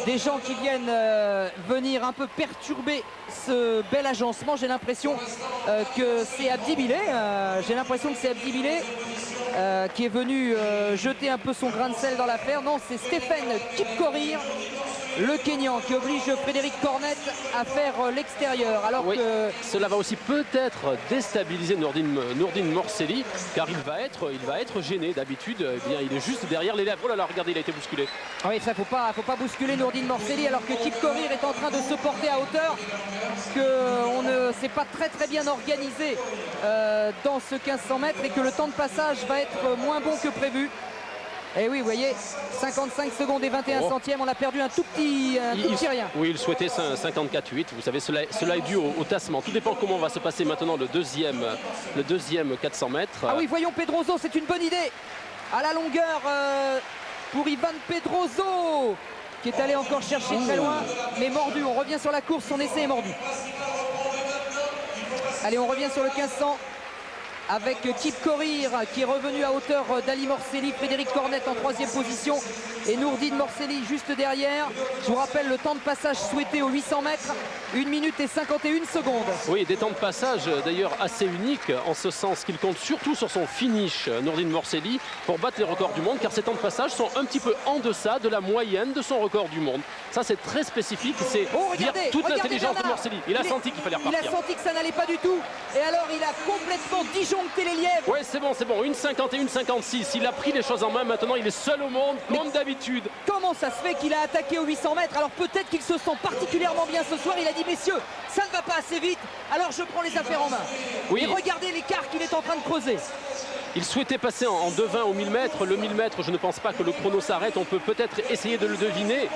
Des gens qui viennent venir un peu perturber ce bel agencement. J'ai l'impression que c'est Abdi Bile. Qui est venu jeter un peu son grain de sel dans l'affaire. Non, c'est Stephen Kipkorir, le Kenyan, qui oblige Frédéric Cornet à faire l'extérieur. Alors oui, que cela va aussi peut-être déstabiliser Nourdine Morselli, car il va être gêné d'habitude. Eh bien, il est juste derrière les lèvres. Oh là là, regardez, il a été bousculé. oui, ça faut pas bousculer Nourdine Morselli, alors que Kipkorir est en train de se porter à hauteur, qu'on ne s'est pas très bien organisé dans ce 1500 mètres et que le temps de passage va être moins bon que prévu. Et oui, vous voyez, 55 secondes et 21 centièmes, on a perdu un tout petit rien. Oui, il souhaitait 54,8. Vous savez, cela est dû au tassement. Tout dépend comment va se passer maintenant le deuxième 400 mètres. Ah oui, voyons Pedroso, c'est une bonne idée. À la longueur pour Ivan Pedroso, qui est allé encore chercher très loin, mais mordu. On revient sur la course, son essai est mordu. Allez, on revient sur le 1500. Avec Kipkorir qui est revenu à hauteur d'Ali Morselli, Frédéric Cornet en troisième position et Nourdine Morselli juste derrière. Je vous rappelle le temps de passage souhaité aux 800 mètres, 1 minute et 51 secondes. Oui, des temps de passage d'ailleurs assez uniques, en ce sens qu'il compte surtout sur son finish, Nourdine Morselli, pour battre les records du monde, car ces temps de passage sont un petit peu en deçà de la moyenne de son record du monde. Ça, c'est très spécifique, c'est dire toute l'intelligence de Morselli. Il a senti qu'il fallait repartir. Il a senti que ça n'allait pas du tout, et alors il a complètement disjoncté les lièvres. Ouais, c'est bon, 1,51,56. Il a pris les choses en main, maintenant il est seul au monde, comme d'habitude. Comment ça se fait qu'il a attaqué aux 800 mètres? Alors peut-être qu'il se sent particulièrement bien ce soir. Il a dit, messieurs, ça ne va pas assez vite, alors je prends les affaires en main. Oui. Et regardez l'écart qu'il est en train de creuser. Il souhaitait passer en 2,20 au 1000 mètres. Le 1000 mètres, je ne pense pas que le chrono s'arrête. On peut peut-être essayer de le deviner.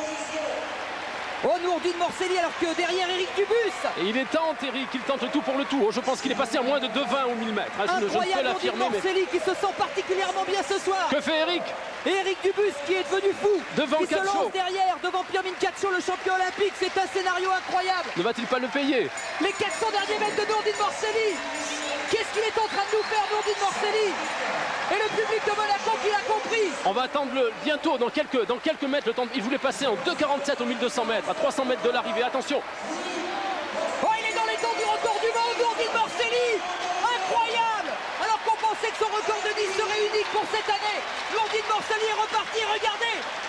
Oh, Nourdine Morselli, alors que derrière Eric Dubus. Et il tente, Eric, il tente le tout pour le tout. Oh, je pense qu'il est passé à moins de 2,20 au 1000 mètres. Incroyable, je peux l'affirmer. Nourdine Morselli qui se sent particulièrement bien ce soir. Que fait Eric? Et Eric Dubus qui est devenu fou. Devant qui se lance derrière, devant Pirmin Caccio, le champion olympique. C'est un scénario incroyable. Ne va-t-il pas le payer? Les 400 derniers mètres de Nourdine Morselli. Qu'est-ce qu'il est en train de nous faire, Nourdine Morselli? Et le public de Monaco qui l'a compris. On va attendre bientôt, dans quelques mètres, le temps. Il voulait passer en 2,47 au 1200 mètres, à 300 mètres de l'arrivée. Attention. Oh, il est dans les temps du record du monde, Nourdine Morselli. Incroyable. Alors qu'on pensait que son record de 10 serait unique pour cette année. Nourdine Morselli est reparti.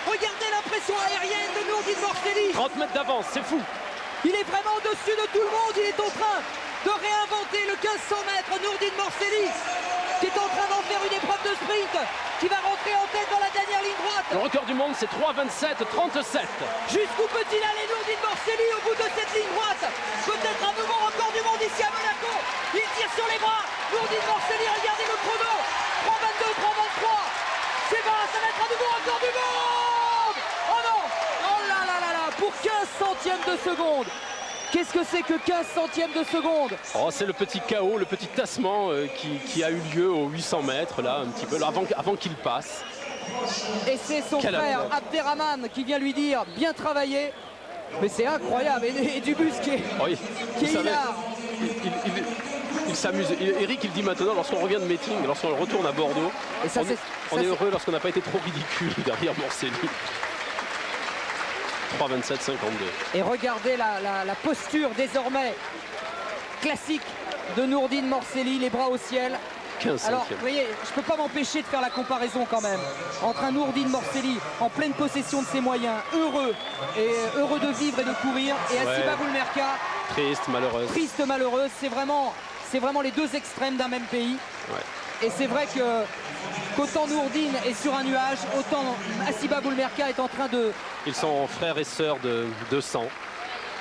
Regardez l'impression aérienne de Nourdine Morselli. 30 mètres d'avance, c'est fou. Il est vraiment au-dessus de tout le monde. Il est en train de réinventer le 1500 mètres. Nourdine Morselli qui est en train d'en faire une épreuve de sprint, qui va rentrer en tête dans la dernière ligne droite. Le record du monde, c'est 3,27,37. Jusqu'où peut-il aller, Nourdine Morselli, au bout de cette ligne droite? Peut-être un nouveau record du monde ici à Monaco. Il tire sur les bras. Nourdine Morselli, regardez le chrono. 3,22, 3,23. C'est bon, ça va être un nouveau record du monde. Oh non. Oh là là là là, pour 15 centièmes de seconde. Qu'est-ce que c'est que 15 centièmes de seconde? Oh, c'est le petit chaos, le petit tassement qui a eu lieu aux 800 mètres, là, un petit peu, là, avant qu'il passe. Et c'est son frère Abderrahmane qui vient lui dire bien travaillé. Mais c'est incroyable. Et Dubus qui est hilar. Il s'amuse. Eric, il dit maintenant, lorsqu'on revient de meeting, lorsqu'on retourne à Bordeaux, et ça, on est heureux lorsqu'on n'a pas été trop ridicule derrière Morselli. 3,27,52. Et regardez la posture désormais classique de Nourdine Morselli, les bras au ciel. 15 Alors, vous voyez, je ne peux pas m'empêcher de faire la comparaison quand même entre un Nourdine Morselli en pleine possession de ses moyens, heureux de vivre et de courir, et Assiba Boulmerka, triste, malheureuse. Triste, malheureuse. C'est vraiment les deux extrêmes d'un même pays. Ouais. Et c'est vrai qu'autant Nourdine est sur un nuage, autant Assiba Boulmerka est en train de... Ils sont frères et sœurs de sang.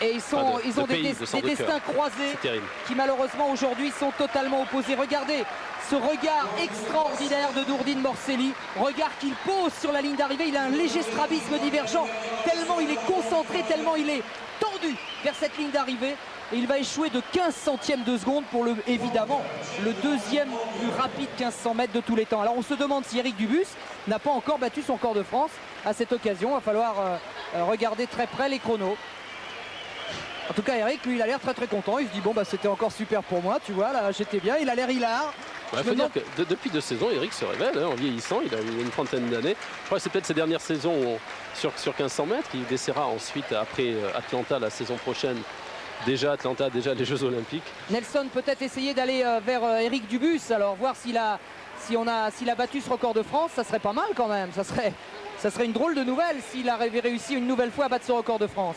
Et ils ont des destins croisés qui malheureusement aujourd'hui sont totalement opposés. Regardez ce regard extraordinaire de Nourdine Morselli. Regard qu'il pose sur la ligne d'arrivée. Il a un léger strabisme divergent, tellement il est concentré, tellement il est tendu vers cette ligne d'arrivée. Et il va échouer de 15 centièmes de seconde pour évidemment le deuxième plus rapide 1500 mètres de tous les temps. Alors on se demande si Eric Dubus n'a pas encore battu son record de France à cette occasion. Il va falloir regarder très près les chronos. En tout cas, Eric, lui, il a l'air très content. Il se dit, bon, bah, c'était encore super pour moi, tu vois, là, j'étais bien. Il a l'air hilar. Il faut dire que depuis 2 saisons, Eric se révèle en vieillissant. Il a eu une trentaine d'années. Je crois que c'est peut-être ses dernières saisons sur 1500 mètres. Il essaiera ensuite, après Atlanta, la saison prochaine. Déjà Atlanta, déjà les Jeux Olympiques. Nelson peut-être essayer d'aller vers Eric Dubus, alors voir s'il a battu ce record de France. Ça serait pas mal quand même. Ça serait une drôle de nouvelle s'il avait réussi une nouvelle fois à battre ce record de France.